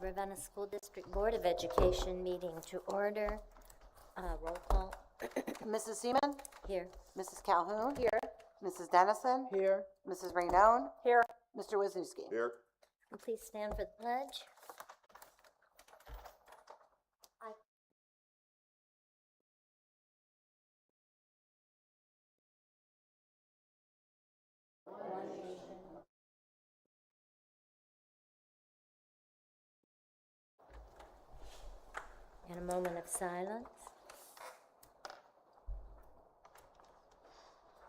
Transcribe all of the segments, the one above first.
Ravenna School District Board of Education meeting to order. Roll call. Mrs. Seaman? Here. Mrs. Calhoun? Here. Mrs. Dennison? Here. Mrs. Raynone? Here. Mr. Wisniewski? Here. And please stand for the pledge. And a moment of silence.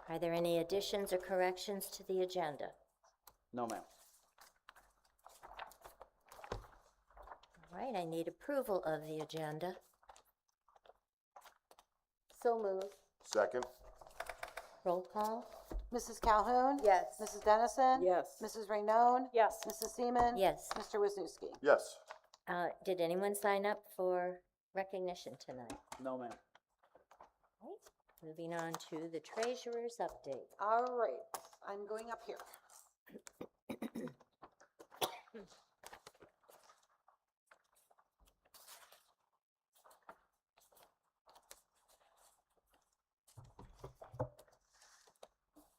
Are there any additions or corrections to the agenda? No, ma'am. All right, I need approval of the agenda. So moved. Second. Roll call. Mrs. Calhoun? Yes. Mrs. Dennison? Yes. Mrs. Raynone? Yes. Mrs. Seaman? Yes. Mr. Wisniewski? Yes. Did anyone sign up for recognition tonight? No, ma'am. Right. Moving on to the treasurer's update. All right, I'm going up here.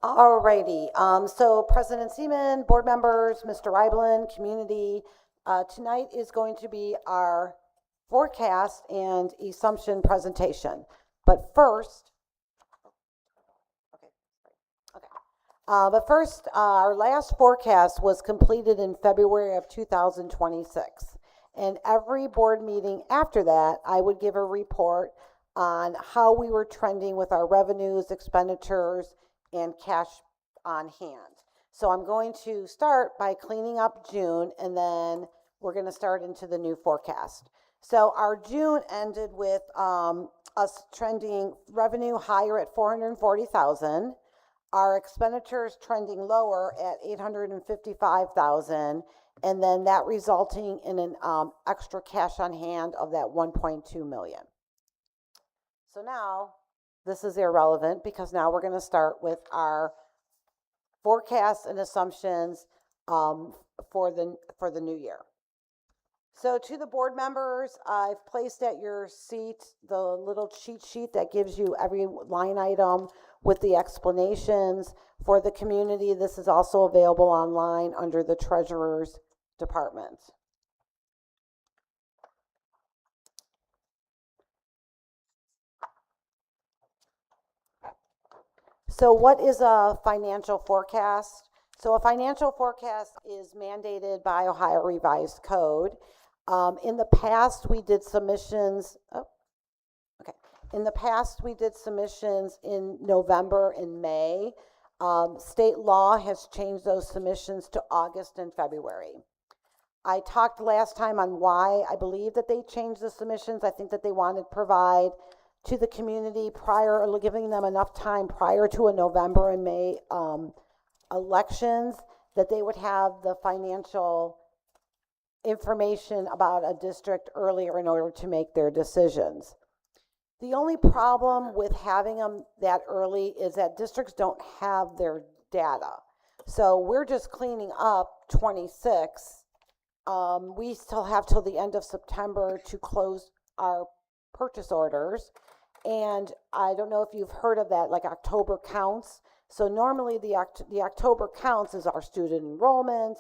Alrighty, so President Seaman, board members, Mr. Reiblen, community, tonight is going to be our forecast and assumption presentation. But first, our last forecast was completed in February of 2026. And every board meeting after that, I would give a report on how we were trending with our revenues, expenditures, and cash on hand. So I'm going to start by cleaning up June, and then we're going to start into the new forecast. So our June ended with us trending revenue higher at $440,000. Our expenditures trending lower at $855,000, and then that resulting in an extra cash on hand of that $1.2 million. So now, this is irrelevant because now we're going to start with our forecasts and assumptions for the new year. So to the board members, I've placed at your seat the little cheat sheet that gives you every line item with the explanations. For the community, this is also available online under the Treasurer's Department. So what is a financial forecast? So a financial forecast is mandated by Ohio Revised Code. In the past, we did submissions. In the past, we did submissions in November and May. State law has changed those submissions to August and February. I talked last time on why I believe that they changed the submissions. I think that they wanted to provide to the community prior, giving them enough time prior to a November and May elections, that they would have the financial information about a district earlier in order to make their decisions. The only problem with having them that early is that districts don't have their data. So we're just cleaning up 26. We still have till the end of September to close our purchase orders. And I don't know if you've heard of that, like October counts. So normally the October counts is our student enrollment.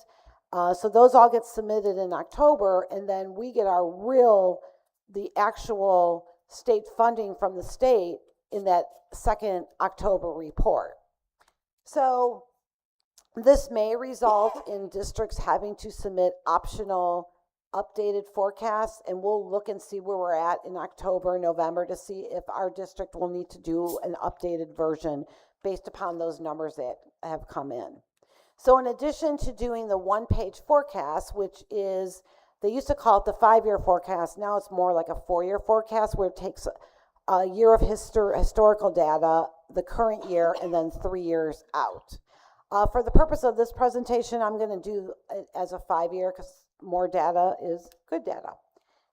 So those all get submitted in October, and then we get the actual state funding from the state in that second October report. So this may result in districts having to submit optional updated forecasts, and we'll look and see where we're at in October, November to see if our district will need to do an updated version based upon those numbers that have come in. So in addition to doing the one-page forecast, which is, they used to call it the 5-year forecast, now it's more like a 4-year forecast where it takes a year of historical data, the current year, and then 3 years out. For the purpose of this presentation, I'm going to do it as a 5-year because more data is good data.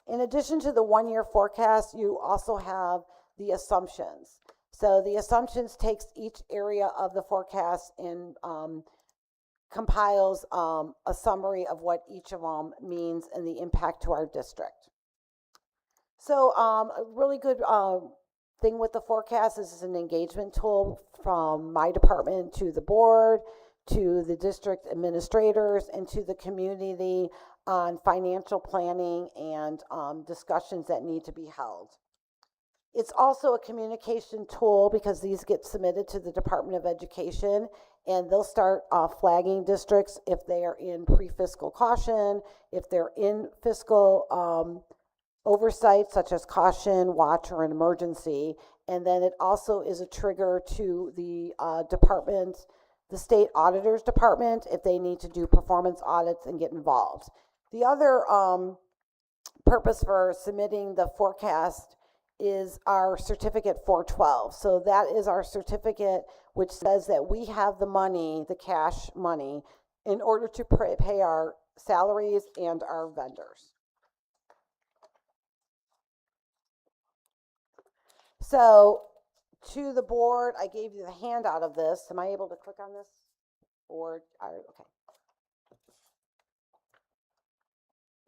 In addition to the 1-year forecast, you also have the assumptions. So the assumptions takes each area of the forecast and compiles a summary of what each of them means and the impact to our district. So a really good thing with the forecast is it's an engagement tool from my department to the board, to the district administrators, and to the community on financial planning and discussions that need to be held. It's also a communication tool because these get submitted to the Department of Education, and they'll start flagging districts if they are in pre-fiscal caution, if they're in fiscal oversight such as caution, watch, or an emergency. And then it also is a trigger to the department, the state auditor's department, if they need to do performance audits and get involved. The other purpose for submitting the forecast is our certificate 412. So that is our certificate which says that we have the money, the cash money, in order to pay our salaries and our vendors. So to the board, I gave you the handout of this. Am I able to click on this? Or, okay.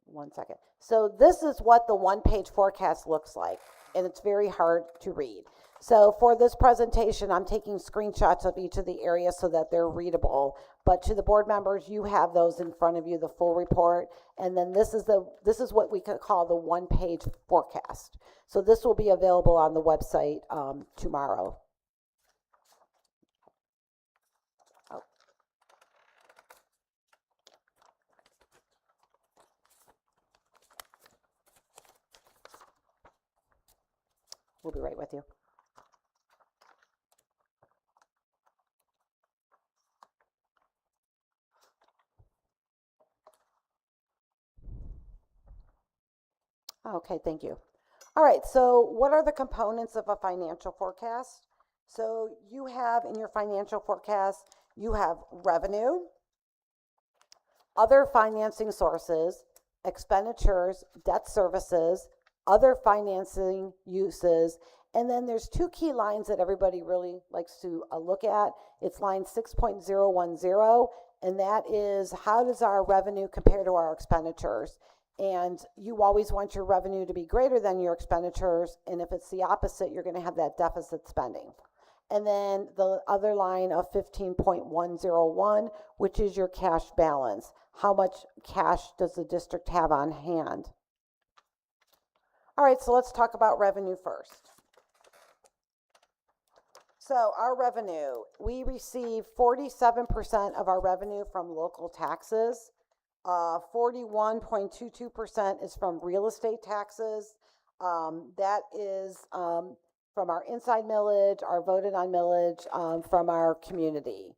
1 second. So this is what the one-page forecast looks like, and it's very hard to read. So for this presentation, I'm taking screenshots of each of the areas so that they're readable. But to the board members, you have those in front of you, the full report. And then this is what we could call the one-page forecast. So this will be available on the website tomorrow. Oh. We'll be right with you. Okay, thank you. All right, so what are the components of a financial forecast? So you have in your financial forecast, you have revenue, other financing sources, expenditures, debt services, other financing uses, and then there's two key lines that everybody really likes to look at. It's line 6.010, and that is how does our revenue compare to our expenditures? And you always want your revenue to be greater than your expenditures, and if it's the opposite, you're going to have that deficit spending. And then the other line of 15.101, which is your cash balance. How much cash does the district have on hand? All right, so let's talk about revenue first. So our revenue, we receive 47% of our revenue from local taxes. 41.22% is from real estate taxes. That is from our inside millage, our voted on millage, from our community.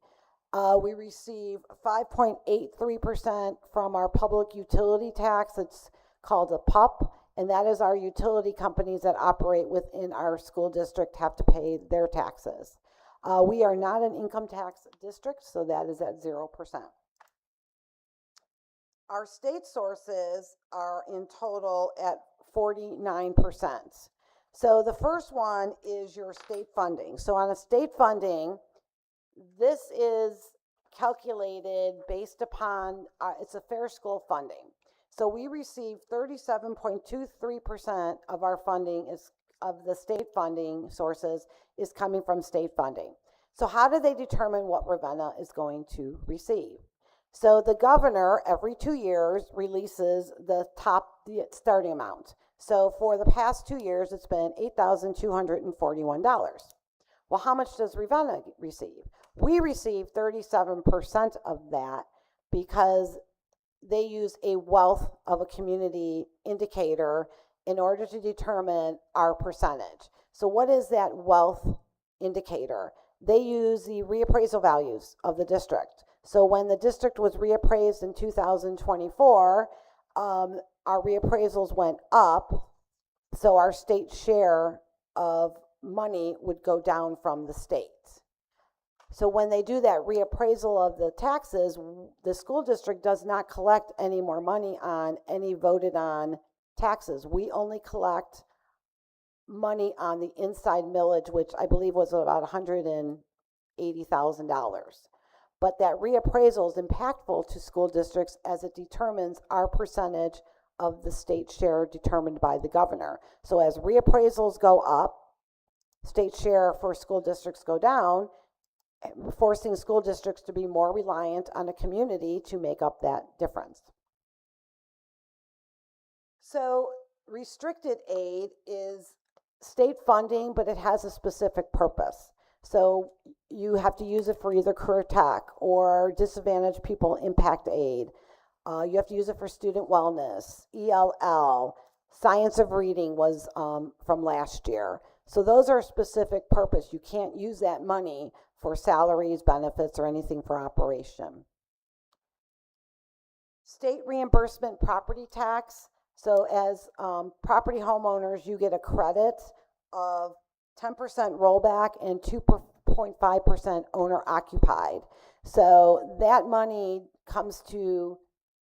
We receive 5.83% from our public utility tax. It's called a PUP, and that is our utility companies that operate within our school district have to pay their taxes. We are not an income tax district, so that is at 0%. Our state sources are in total at 49%. So the first one is your state funding. So on a state funding, this is calculated based upon, it's a fair school funding. So we receive 37.23% of our funding of the state funding sources is coming from state funding. So how do they determine what Ravenna is going to receive? So the governor every 2 years releases the starting amount. So for the past 2 years, it's been $8,241. Well, how much does Ravenna receive? We receive 37% of that because they use a wealth of a community indicator in order to determine our percentage. So what is that wealth indicator? They use the reappraisal values of the district. So when the district was reappraised in 2024, our reappraisals went up, so our state share of money would go down from the state. So when they do that reappraisal of the taxes, the school district does not collect any more money on any voted on taxes. We only collect money on the inside millage, which I believe was about $180,000. but that reappraisal is impactful to school districts as it determines our percentage of the state share determined by the governor. So as reappraisals go up, state share for school districts go down, forcing school districts to be more reliant on a community to make up that difference. So restricted aid is state funding, but it has a specific purpose. So you have to use it for either career tech or disadvantaged people impact aid. You have to use it for student wellness, ELL, science of reading was from last year. So those are a specific purpose. You can't use that money for salaries, benefits, or anything for operation. State reimbursement property tax. So as property homeowners, you get a credit of 10% rollback and 2.5% owner occupied. So that money comes to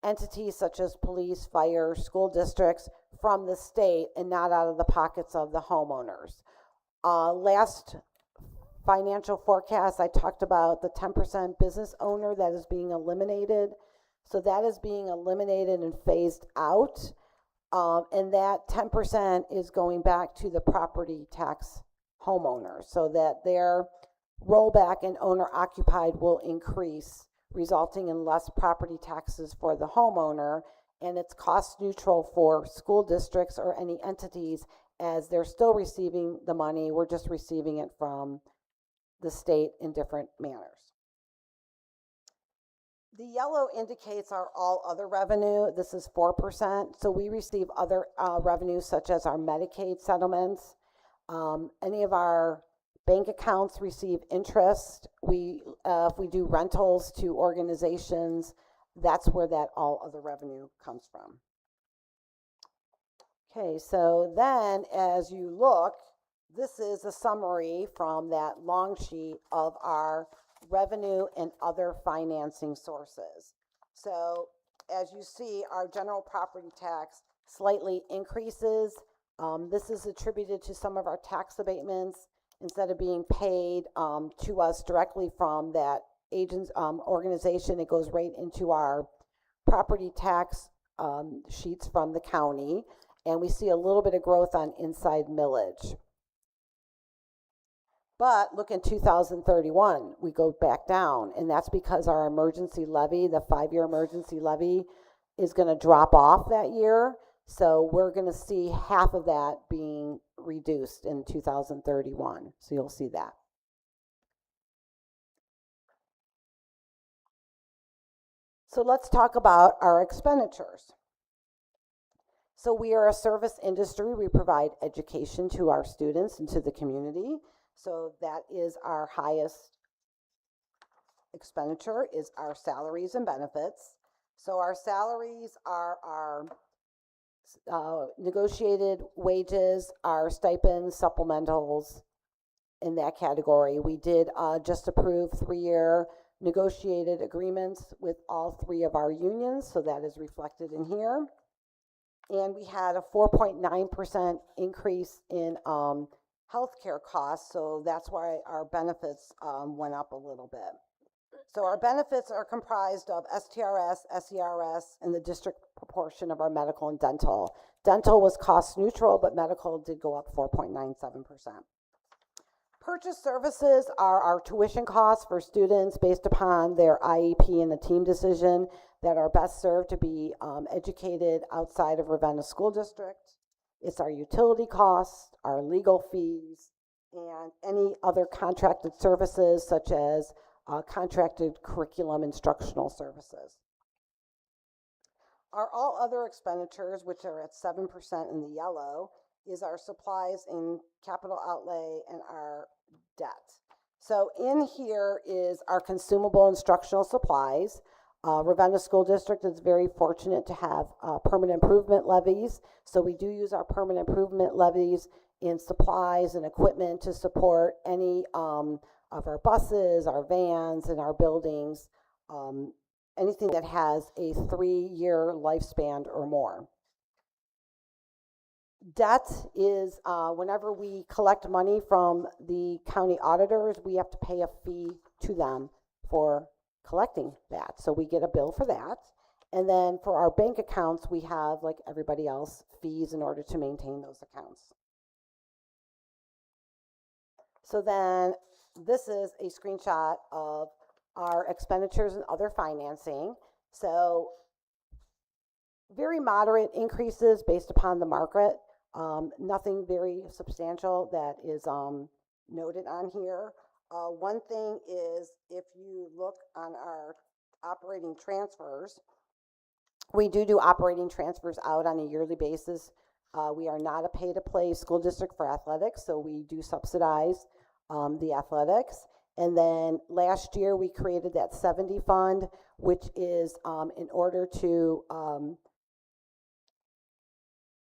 entities such as police, fire, school districts from the state and not out of the pockets of the homeowners. Last financial forecast, I talked about the 10% business owner that is being eliminated. So that is being eliminated and phased out. And that 10% is going back to the property tax homeowners so that their rollback and owner occupied will increase, resulting in less property taxes for the homeowner, and it's cost neutral for school districts or any entities as they're still receiving the money. We're just receiving it from the state in different manners. The yellow indicates our all other revenue. This is 4%. So we receive other revenues such as our Medicaid settlements. Any of our bank accounts receive interest. If we do rentals to organizations, that's where that all other revenue comes from. Okay, so then as you look, this is a summary from that long sheet of our revenue and other financing sources. So as you see, our general property tax slightly increases. This is attributed to some of our tax abatements. Instead of being paid to us directly from that agent's organization, it goes right into our property tax sheets from the county. And we see a little bit of growth on inside millage. But look, in 2031, we go back down, and that's because our emergency levy, the 5-year emergency levy, is going to drop off that year. So we're going to see half of that being reduced in 2031. So you'll see that. So let's talk about our expenditures. So we are a service industry. We provide education to our students and to the community. So that is our highest expenditure, is our salaries and benefits. So our salaries are our negotiated wages, our stipends, supplementals, in that category. We did just approve 3-year negotiated agreements with all 3 of our unions, so that is reflected in here. And we had a 4.9% increase in healthcare costs, so that's why our benefits went up a little bit. So our benefits are comprised of STRS, SERS, and the district proportion of our medical and dental. Dental was cost neutral, but medical did go up 4.97%. Purchase services are our tuition costs for students based upon their IEP and the team decision that are best served to be educated outside of Ravenna School District. It's our utility costs, our legal fees, and any other contracted services such as contracted curriculum instructional services. Our all other expenditures, which are at 7% in the yellow, is our supplies and capital outlay and our debt. So in here is our consumable instructional supplies. Ravenna School District is very fortunate to have permanent improvement levies. So we do use our permanent improvement levies in supplies and equipment to support any of our buses, our vans, and our buildings, anything that has a 3-year lifespan or more. Debt is whenever we collect money from the county auditors, we have to pay a fee to them for collecting that. So we get a bill for that. And then for our bank accounts, we have, like everybody else, fees in order to maintain those accounts. So then this is a screenshot of our expenditures and other financing. So very moderate increases based upon the market. Nothing very substantial that is noted on here. One thing is, if you look on our operating transfers, we do operating transfers out on a yearly basis. We are not a pay-to-play school district for athletics, so we do subsidize the athletics. And then last year we created that 70 fund, which is in order to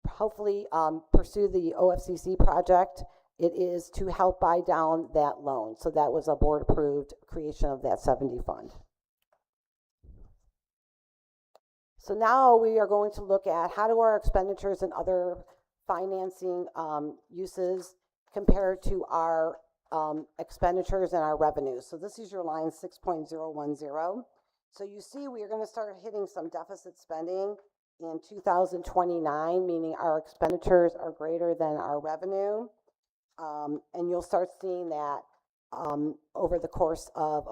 hopefully pursue the OFCC project. It is to help buy down that loan. So that was a board-approved creation of that 70 fund. So now we are going to look at how do our expenditures and other financing uses compare to our expenditures and our revenues. So this is your line 6.010. So you see we are going to start hitting some deficit spending in 2029, meaning our expenditures are greater than our revenue. And you'll start seeing that over the course of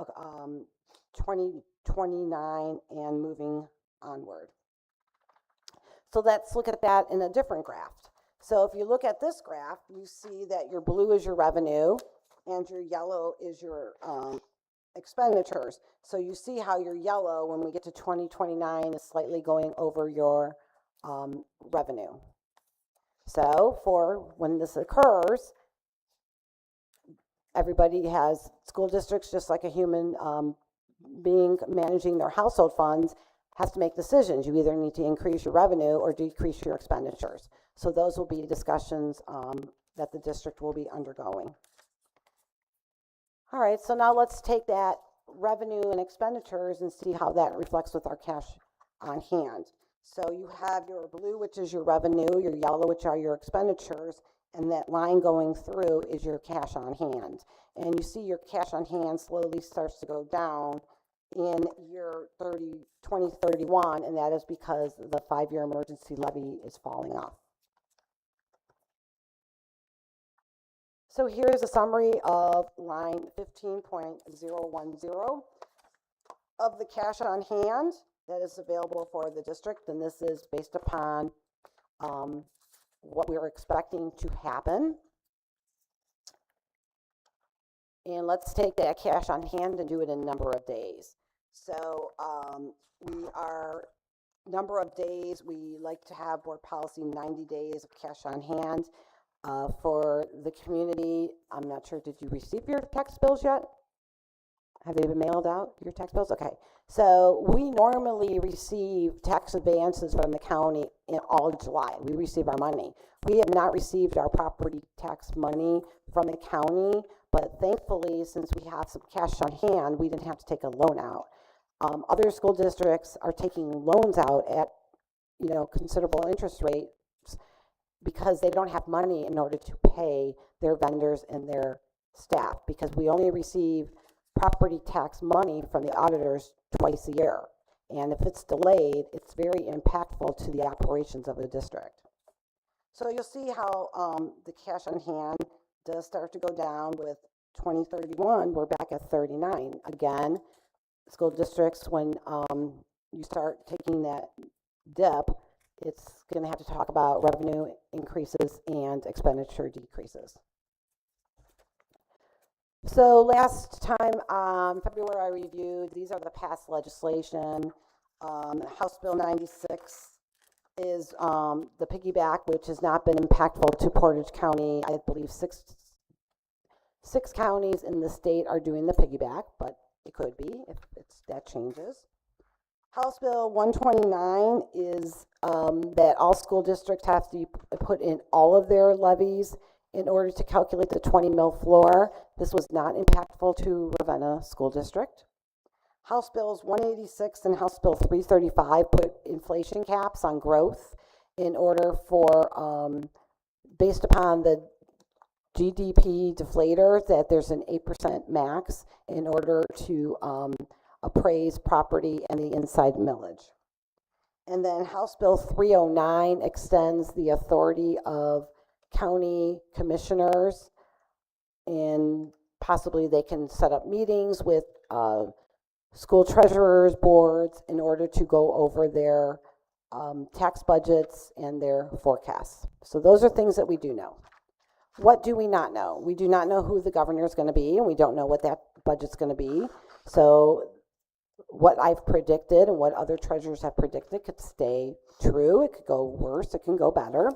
2029 and moving onward. So let's look at that in a different graph. So if you look at this graph, you see that your blue is your revenue and your yellow is your expenditures. So you see how your yellow, when we get to 2029, is slightly going over your revenue. So for when this occurs, everybody has, school districts, just like a human being managing their household funds, has to make decisions. You either need to increase your revenue or decrease your expenditures. So those will be discussions that the district will be undergoing. All right, so now let's take that revenue and expenditures and see how that reflects with our cash on hand. So you have your blue, which is your revenue, your yellow, which are your expenditures, and that line going through is your cash on hand. And you see your cash on hand slowly starts to go down in year 2031, and that is because the 5-year emergency levy is falling off. So here's a summary of line 15.010 of the cash on hand that is available for the district, and this is based upon what we're expecting to happen. And let's take that cash on hand and do it in a number of days. So number of days, we like to have board policy 90 days of cash on hand. For the community, I'm not sure, did you receive your tax bills yet? Have they been mailed out, your tax bills? Okay. So we normally receive tax advances from the county in all of July. We receive our money. We have not received our property tax money from the county, but thankfully, since we have some cash on hand, we didn't have to take a loan out. Other school districts are taking loans out at, considerable interest rates because they don't have money in order to pay their vendors and their staff, because we only receive property tax money from the auditors twice a year. And if it's delayed, it's very impactful to the operations of the district. So you'll see how the cash on hand does start to go down. With 2031, we're back at 39. Again, school districts, when you start taking that dip, it's going to have to talk about revenue increases and expenditure decreases. So last time, February, I reviewed, these are the past legislation. House Bill 96 is the piggyback, which has not been impactful to Portage County. I believe six counties in the state are doing the piggyback, but it could be if that changes. House Bill 129 is that all school districts have to put in all of their levies in order to calculate the 20 mil floor. This was not impactful to Ravenna School District. House Bills 186 and House Bill 335 put inflation caps on growth in order for, based upon the GDP deflator, that there's an 8% max in order to appraised property and the inside millage. And then House Bill 309 extends the authority of county commissioners, and possibly they can set up meetings with school treasurers, boards, in order to go over their tax budgets and their forecasts. So those are things that we do know. What do we not know? We do not know who the governor is going to be, and we don't know what that budget's going to be. So what I've predicted and what other treasurers have predicted could stay true. It could go worse. It can go better.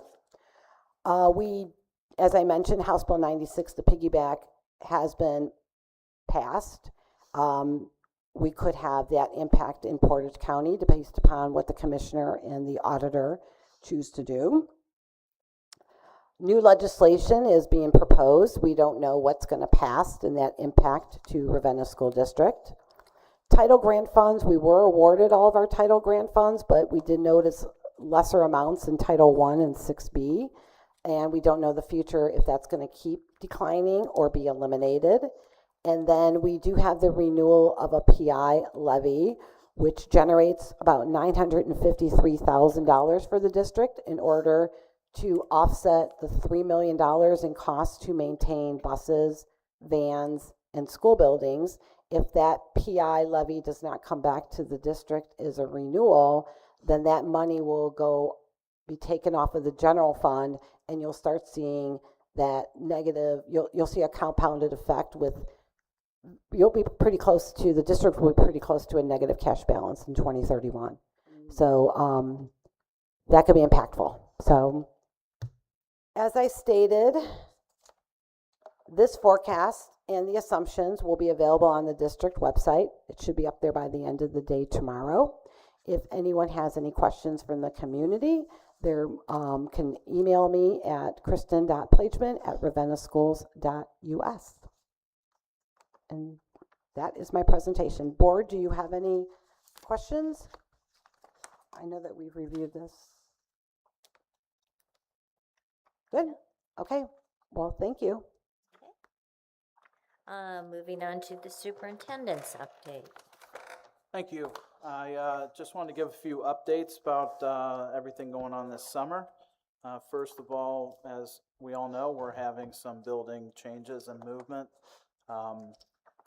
As I mentioned, House Bill 96, the piggyback, has been passed. We could have that impact in Portage County based upon what the commissioner and the auditor choose to do. New legislation is being proposed. We don't know what's going to pass and that impact to Ravenna School District. Title grant funds, we were awarded all of our title grant funds, but we did notice lesser amounts in Title I and 6B, and we don't know the future if that's going to keep declining or be eliminated. And then we do have the renewal of a PI levy, which generates about $953,000 for the district in order to offset the $3 million in costs to maintain buses, vans, and school buildings. If that PI levy does not come back to the district as a renewal, then that money will be taken off of the general fund, and you'll start seeing that negative, you'll see a compounded effect with, you'll be pretty close to, the district will be pretty close to a negative cash balance in 2031. So that could be impactful. So as I stated, this forecast and the assumptions will be available on the district website. It should be up there by the end of the day tomorrow. If anyone has any questions from the community, they can email me at kristen.plageman@ravennaschools.us. And that is my presentation. Board, do you have any questions? I know that we've reviewed this. Good. Okay. Well, thank you. Moving on to the superintendent's update. Thank you. I just wanted to give a few updates about everything going on this summer. First of all, as we all know, we're having some building changes and movement.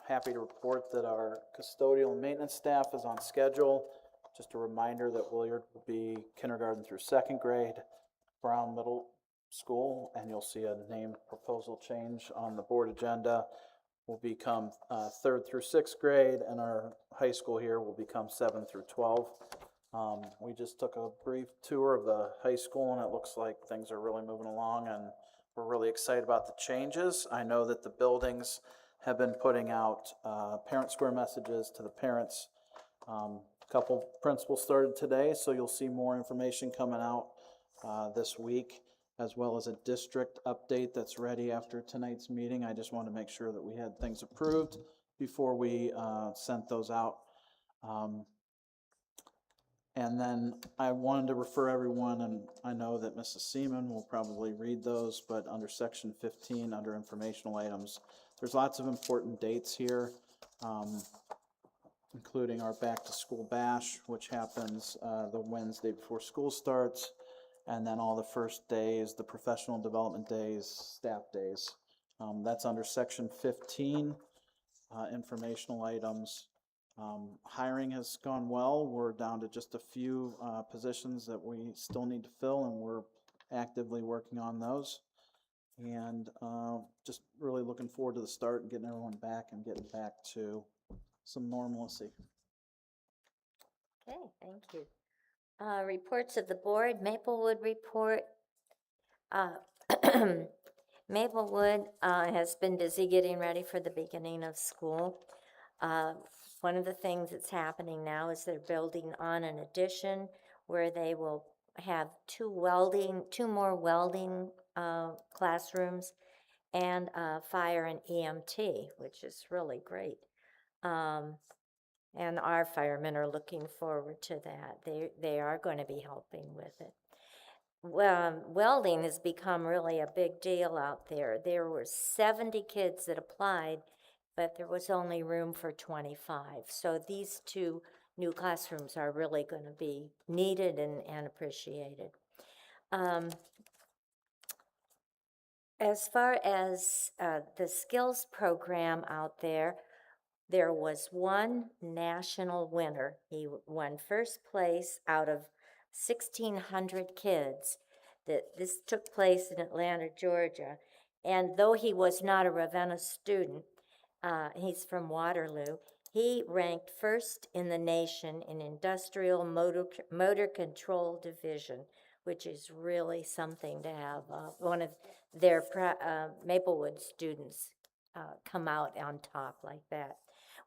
Happy to report that our custodial and maintenance staff is on schedule. Just a reminder that Williard will be kindergarten through second grade, Brown Middle School, and you'll see a name proposal change on the board agenda, will become third through sixth grade, and our high school here will become 7 through 12. We just took a brief tour of the high school, and it looks like things are really moving along, and we're really excited about the changes. I know that the buildings have been putting out parent square messages to the parents. A couple principals started today, so you'll see more information coming out this week, as well as a district update that's ready after tonight's meeting. I just wanted to make sure that we had things approved before we sent those out. And then I wanted to refer everyone, and I know that Mrs. Seaman will probably read those, but under section 15, under informational items, there's lots of important dates here, including our back to school bash, which happens the Wednesday before school starts, and then all the first days, the professional development days, staff days. That's under section 15, informational items. Hiring has gone well. We're down to just a few positions that we still need to fill, and we're actively working on those. And just really looking forward to the start and getting everyone back and getting back to some normalcy. Okay, thank you. Reports of the board, Maplewood report. Maplewood has been busy getting ready for the beginning of school. One of the things that's happening now is they're building on an addition where they will have two more welding classrooms and fire and EMT, which is really great. And our firemen are looking forward to that. They are going to be helping with it. Well, welding has become really a big deal out there. There were 70 kids that applied but there was only room for 25. So these two new classrooms are really going to be needed and appreciated. As far as the skills program out there was one national winner. He won first place out of 1,600 kids. This took place in Atlanta, Georgia. And though he was not a Ravenna student, he's from Waterloo, he ranked first in the nation in Industrial Motor Control Division, which is really something to have one of their Maplewood students come out on top like that.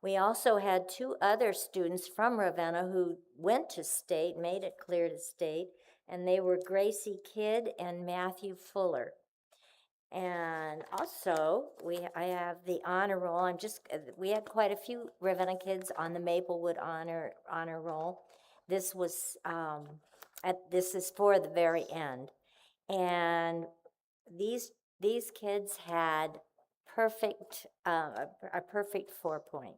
We also had two other students from Ravenna who went to state, made it clear to state, and they were Gracie Kidd and Matthew Fuller. And also, I have the honor roll. We had quite a few Ravenna kids on the Maplewood honor roll. This was, this is for the very end. And these kids had a perfect 4-point.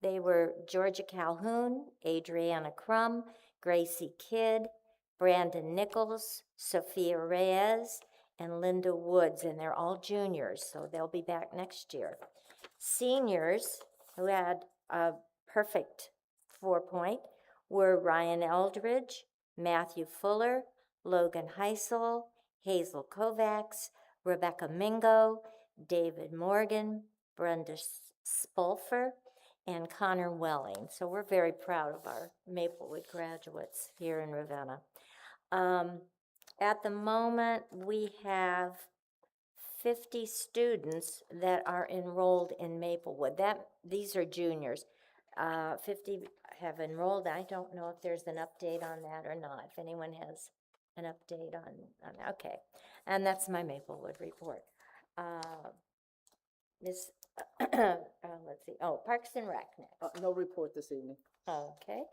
They were Georgia Calhoun, Adriana Crum, Gracie Kidd, Brandon Nichols, Sophia Reyes, and Linda Woods, and they're all juniors, so they'll be back next year. Seniors who had a perfect 4-point were Ryan Eldridge, Matthew Fuller, Logan Heisel, Hazel Kovacs, Rebecca Mingo, David Morgan, Brenda Spolfer, and Connor Welling. So we're very proud of our Maplewood graduates here in Ravenna. At the moment, we have 50 students that are enrolled in Maplewood. These are juniors. 50 have enrolled. I don't know if there's an update on that or not, if anyone has an update on okay. And that's my Maplewood report. Let's see, Parks and Rec next. No report this evening. Okay,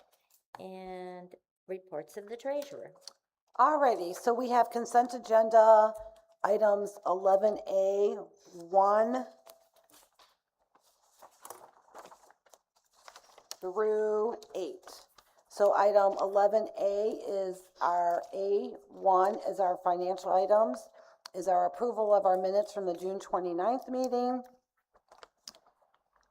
and reports of the treasurer. Alrighty, so we have consent agenda items 11A, 1 through 8. So item 11A is our A1 is our financial items, is our approval of our minutes from the June 29th meeting.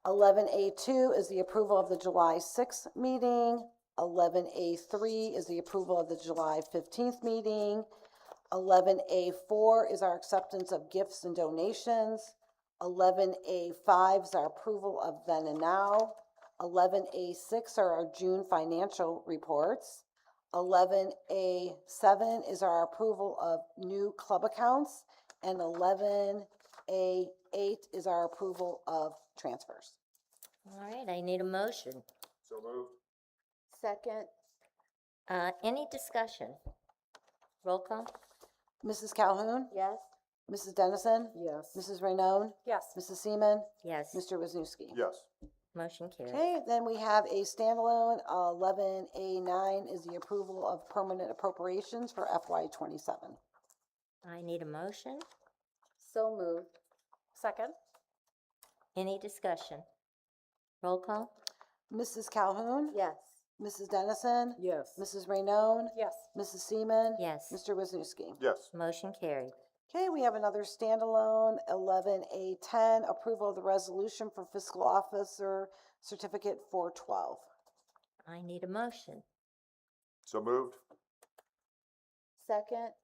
11A2 is the approval of the July 6th meeting. 11A3 is the approval of the July 15th meeting. 11A4 is our acceptance of gifts and donations. 11A5 is our approval of then and now. 11A6 are our June financial reports. 11A7 is our approval of new club accounts. And 11A8 is our approval of transfers. All right, I need a motion. So moved. Second. Any discussion? Roll call? Mrs. Calhoun? Yes. Mrs. Dennison? Yes. Mrs. Raynone? Yes. Mrs. Seaman? Yes. Mr. Wisniewski? Yes. Motion carried. Okay, then we have a standalone, 11A9 is the approval of permanent appropriations for FY27. I need a motion. So moved. Second. Any discussion? Roll call? Mrs. Calhoun? Yes. Mrs. Dennison? Yes. Mrs. Raynone? Yes. Mrs. Seaman? Yes. Mr. Wisniewski? Yes. Motion carried. Okay, we have another standalone, 11A10, approval of the resolution for fiscal officer certificate 412. I need a motion. So moved. Second.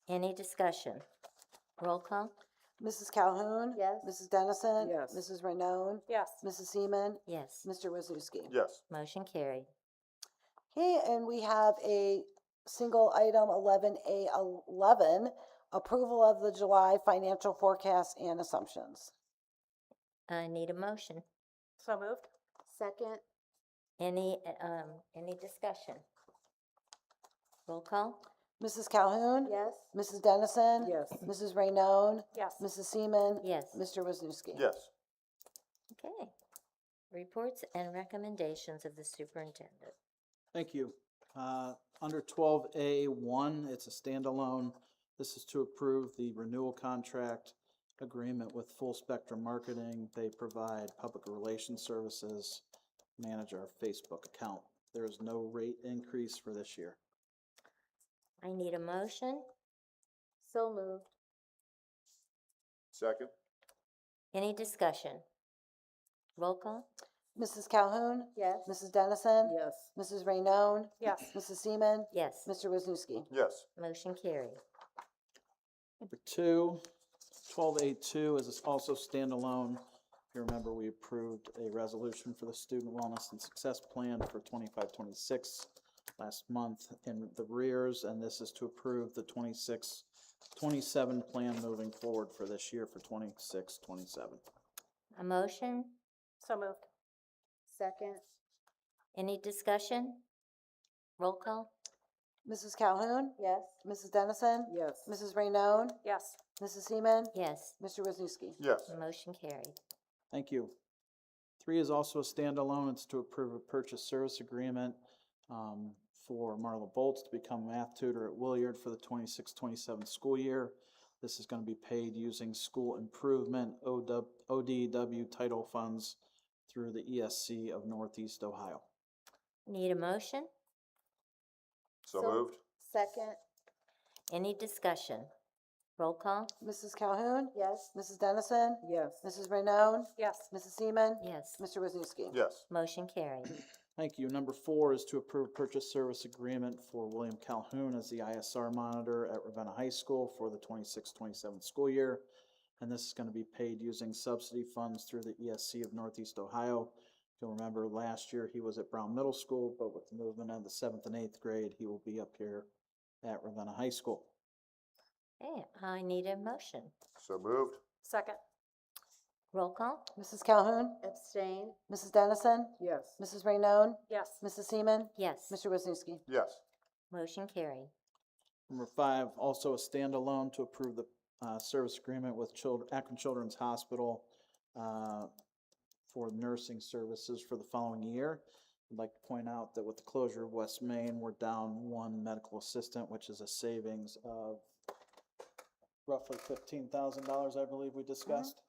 Any discussion? Roll call? Mrs. Calhoun? Yes. Mrs. Dennison? Yes. Mrs. Raynone? Yes. Mrs. Seaman? Yes. Mr. Wisniewski? Yes. Motion carried. Okay, and we have a single item, 11A11, approval of the July financial forecast and assumptions. I need a motion. So moved. Second. Any discussion? Roll call? Mrs. Calhoun? Yes. Mrs. Dennison? Yes. Mrs. Raynone? Yes. Mrs. Seaman? Yes. Mr. Wisniewski? Yes. Okay. Reports and recommendations of the superintendent. Thank you. Under 12A1, it's a standalone. This is to approve the renewal contract agreement with Full Spectrum Marketing. They provide public relations services, manage our Facebook account. There is no rate increase for this year. I need a motion. So moved. Second. Any discussion? Roll call? Mrs. Calhoun? Yes. Mrs. Dennison? Yes. Mrs. Raynone? Yes. Mrs. Seaman? Yes. Mr. Wisniewski? Yes. Motion carried. Number two, 12A2 is also standalone. If you remember, we approved a resolution for the Student Wellness and Success Plan for 25-26 last month in the rears, and this is to approve the 26-27 plan moving forward for this year for 26-27. A motion? So moved. Second. Any discussion? Roll call? Mrs. Calhoun? Yes. Mrs. Dennison? Yes. Mrs. Raynone? Yes. Mrs. Seaman? Yes. Mr. Wisniewski? Yes. Motion carried. Thank you. 3 is also a standalone. It's to approve a purchase service agreement for Marla Bolts to become math tutor at Williard for the 26-27 school year. This is going to be paid using school improvement ODW title funds through the ESC of Northeast Ohio. Need a motion? So moved. Second. Any discussion? Roll call? Mrs. Calhoun? Yes. Mrs. Dennison? Yes. Mrs. Raynone? Yes. Mrs. Seaman? Yes. Mr. Wisniewski? Yes. Motion carried. Thank you. Number 4 is to approve purchase service agreement for William Calhoun as the ISR monitor at Ravenna High School for the 26-27 school year. And this is going to be paid using subsidy funds through the ESC of Northeast Ohio. If you'll remember, last year he was at Brown Middle School, but with the movement of the 7th and 8th grade, he will be up here at Ravenna High School. Okay, I need a motion. So moved. Second. Roll call? Mrs. Calhoun? Abstain. Mrs. Dennison? Yes. Mrs. Raynone? Yes. Mrs. Seaman? Yes. Mr. Wisniewski? Yes. Motion carried. Number 5, also a standalone to approve the service agreement with Akron Children's Hospital for nursing services for the following year. I'd like to point out that with the closure of West Main, we're down 1 medical assistant, which is a savings of roughly $15,000, I believe we discussed.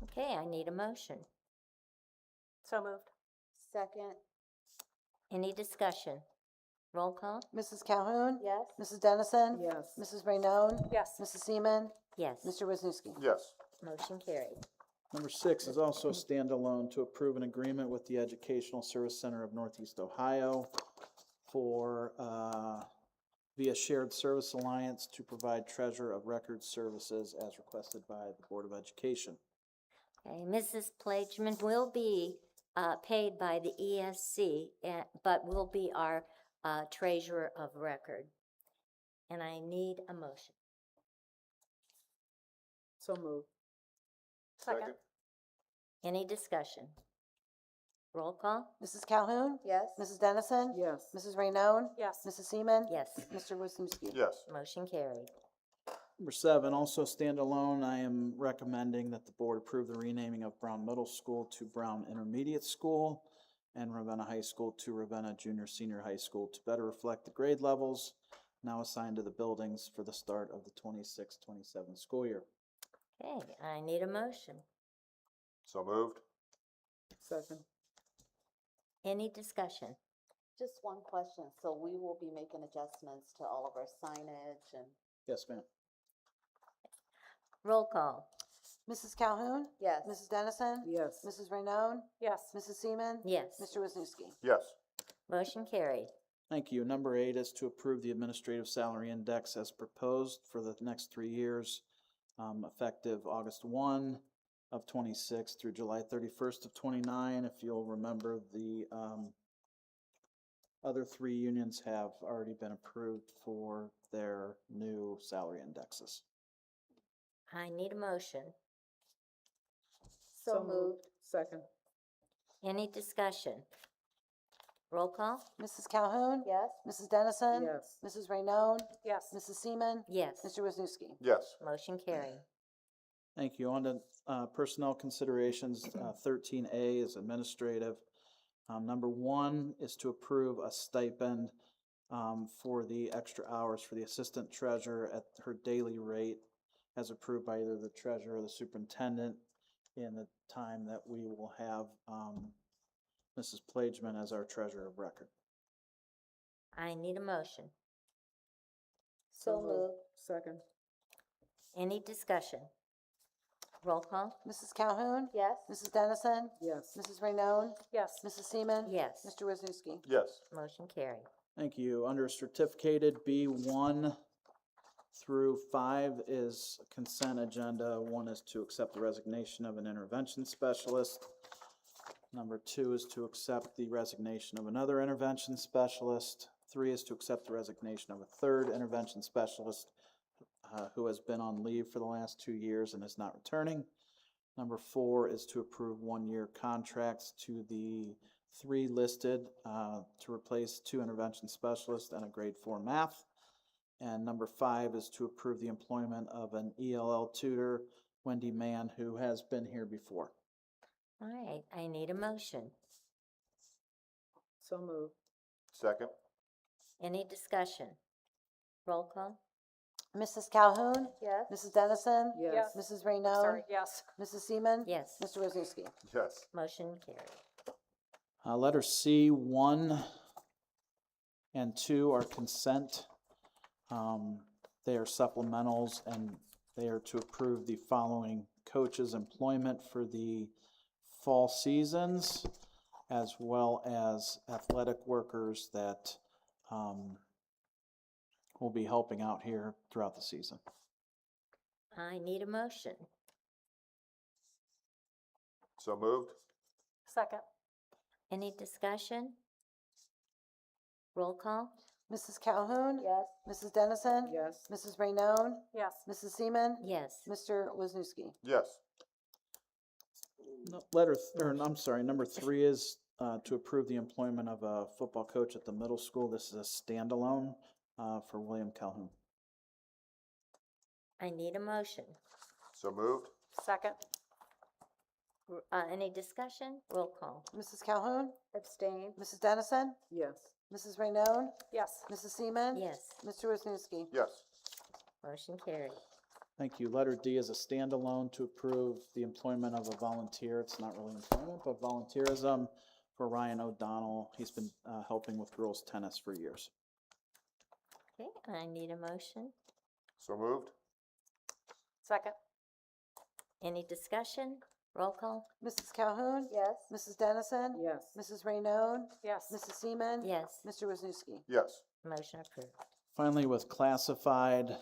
Okay, I need a motion. So moved. Second. Any discussion? Roll call? Mrs. Calhoun? Yes. Mrs. Dennison? Yes. Mrs. Raynone? Yes. Mrs. Seaman? Yes. Mr. Wisniewski? Yes. Motion carried. Number 6 is also a standalone to approve an agreement with the Educational Service Center of Northeast Ohio for via Shared Service Alliance to provide treasurer of record services as requested by the Board of Education. Okay, Mrs. Plageman will be paid by the ESC, but will be our treasurer of record. And I need a motion. So moved. Second. Any discussion? Roll call? Mrs. Calhoun? Yes. Mrs. Dennison? Yes. Mrs. Raynone? Yes. Mrs. Seaman? Yes. Mr. Wisniewski? Yes. Motion carried. Number 7, also standalone, I am recommending that the board approve the renaming of Brown Middle School to Brown Intermediate School and Ravenna High School to Ravenna Junior Senior High School to better reflect the grade levels now assigned to the buildings for the start of the 26-27 school year. Okay, I need a motion. So moved. Second. Any discussion? Just one question. So we will be making adjustments to all of our signage and, Yes, ma'am. Roll call? Mrs. Calhoun? yes. Mrs. Dennison? Yes. Mrs. Raynone? Yes. Mrs. Seaman? Yes. Mr. Wisniewski? Yes. Motion carried. Thank you. Number 8 is to approve the administrative salary index as proposed for the next 3 years, effective August 1 of 26 through July 31st of 29. If you'll remember, the other 3 unions have already been approved for their new salary indexes. I need a motion. So moved. Second. Any discussion? Roll call? Mrs. Calhoun? Yes. Mrs. Dennison? Yes. Mrs. Raynone? Yes. Mrs. Seaman? Yes. Mr. Wisniewski? Yes. Motion carried. Thank you. On to personnel considerations, 13A is administrative. Number 1 is to approve a stipend for the extra hours for the assistant treasurer at her daily rate as approved by either the treasurer or the superintendent in the time that we will have Mrs. Plageman as our treasurer of record. I need a motion. So moved. Second. Any discussion? Roll call? Mrs. Calhoun? Yes. Mrs. Dennison? Yes. Mrs. Raynon? Yes. Mrs. Seaman? Yes. Mr. Wisniewski? Yes. Motion carried. Thank you. Under certificated, B1 through 5 is consent agenda. 1 is to accept the resignation of an intervention specialist. Number 2 is to accept the resignation of another intervention specialist. 3 is to accept the resignation of a third intervention specialist who has been on leave for the last 2 years and is not returning. Number 4 is to approve 1-year contracts to the 3 listed to replace 2 intervention specialists and a grade 4 math. And number 5 is to approve the employment of an ELL tutor, Wendy Mann, who has been here before. All right, I need a motion. So moved. Second? Any discussion? Roll call? Mrs. Calhoun? Yes. Mrs. Dennison? Yes. Mrs. Raynon? yes. Mrs. Seaman? Yes. Mr. Wisniewski? Yes. Motion carried. Letter C, 1 and 2 are consent. They are supplementals, and they are to approve the following coaches' employment for the fall seasons, as well as athletic workers that will be helping out here throughout the season. I need a motion. So moved? Second. Any discussion? Roll call? Mrs. Calhoun? Yes. Mrs. Dennison? Yes. Mrs. Raynon? Yes. Mrs. Seaman? Yes. Mr. Wisniewski? Yes. Number 3 is to approve the employment of a football coach at the middle school. This is a standalone for William Calhoun. I need a motion. So moved? Second. Any discussion? Roll call? Mrs. Calhoun? Abstain. Mrs. Dennison? Yes. Mrs. Raynon? Yes. Mrs. Seaman? Yes. Mr. Wisniewski? Yes. Motion carried. Thank you. Letter D is a standalone to approve the employment of a volunteer. It's not really employment, but volunteerism for Ryan O'Donnell. He's been helping with girls tennis for years. Okay, I need a motion. So moved? Second. Any discussion? Roll call? Mrs. Calhoun? Yes. Mrs. Dennison? Yes. Mrs. Raynon? Yes. Mrs. Seaman? Yes. Mr. Wisniewski? Yes. Motion approved. Finally, with classified,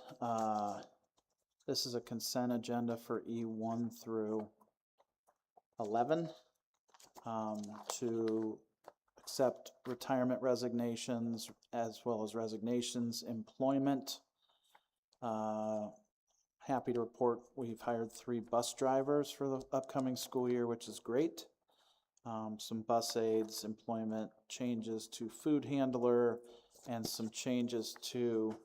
this is a consent agenda for E1 through 11 to accept retirement resignations as well as resignations, employment. Happy to report we've hired 3 bus drivers for the upcoming school year, which is great. Some bus aides, employment changes to food handler, and some changes to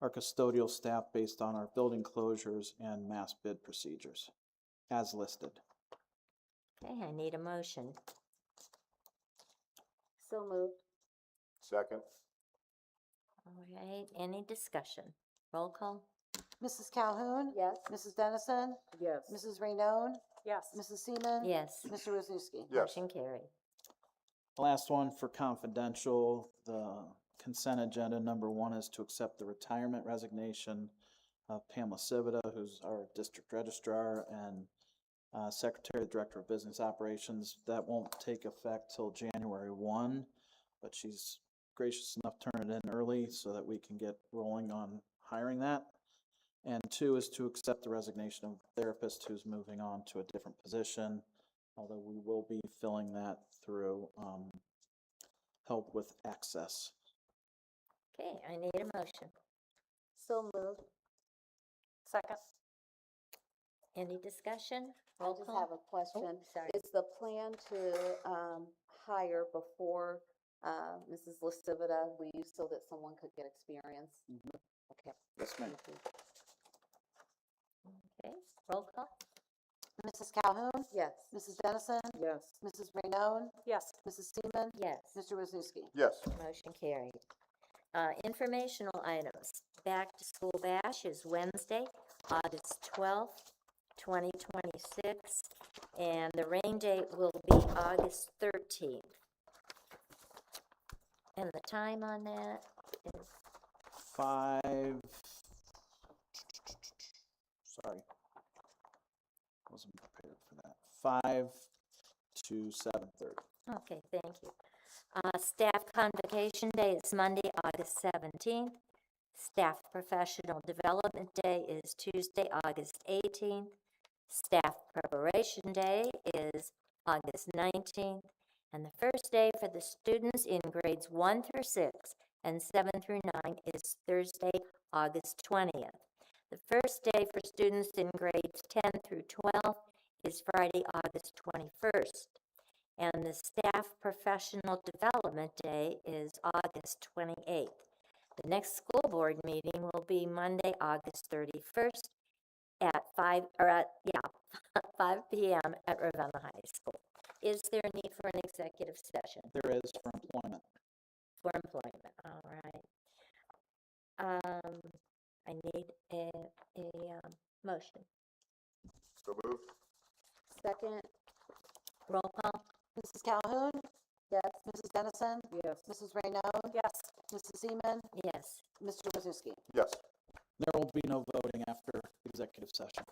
our custodial staff based on our building closures and mass bid procedures, as listed. Okay, I need a motion. So moved. Second? All right, any discussion? Roll call? Mrs. Calhoun? Yes. Mrs. Dennison? Yes. Mrs. Raynon? Yes. Mrs. Seaman? Yes. Mr. Wisniewski? Yes. Motion carried. Last one for confidential, the consent agenda, number 1 is to accept the retirement resignation of Pamela Civita, who's our district registrar and secretary, director of business operations. That won't take effect till January 1, but she's gracious enough to turn it in early so that we can get rolling on hiring that. And 2 is to accept the resignation of a therapist who's moving on to a different position, although we will be filling that through help with access. Okay, I need a motion. So moved. Second. Any discussion? I Roll just call? have a question. sorry. Is the plan to hire before Mrs. Lascivita leaves so that someone could get experience? Okay. Yes, ma'am. Thank you. Okay, roll call? Mrs. Calhoun? Yes. Mrs. Dennison? Yes. Mrs. Raynon? Yes. Mrs. Seaman? Yes. Mr. Wisniewski? Yes. Motion carried. Informational items. Back to School Bash is Wednesday, August 12th, 2026, and the rain date will be August 13th. And the time on that is 5, sorry, wasn't prepared for that. 5 to 7:30. Okay, thank you. Staff Convocation Day is Monday, August 17th. Staff Professional Development Day is Tuesday, August 18th. Staff Preparation Day is August 19th. And the first day for the students in grades 1 through 6 and 7 through 9 is Thursday, August 20th. The first day for students in grades 10 through 12 is Friday, August 21st. And the Staff Professional Development Day is August 28th. The next school board meeting will be Monday, August 31st at 5 p.m. at Ravenna High School. Is there a need for an executive session? There is for employment. For employment, all right. I need a motion. So moved. Second, Roll call? Mrs. Calhoun? yes. Mrs. Dennison? Yes. Mrs. Raynaud? Yes. Mrs. Seaman? Yes. Mr. Wazuski? Yes. There will be no voting after executive session.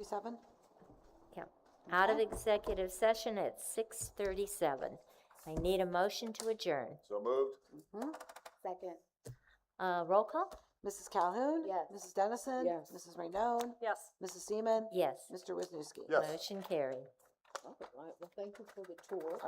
6:37? Yeah. Out of Okay. executive session at 6:37. I need a motion to adjourn. So moved? Second. Roll call? Mrs. Calhoun? Yes. Mrs. Dennison? Yes. Mrs. Rainone? Yes. Mrs. Seaman? Yes. Mr. Wisniewski? Yes. Motion carried. All right, well, thank you for the tour.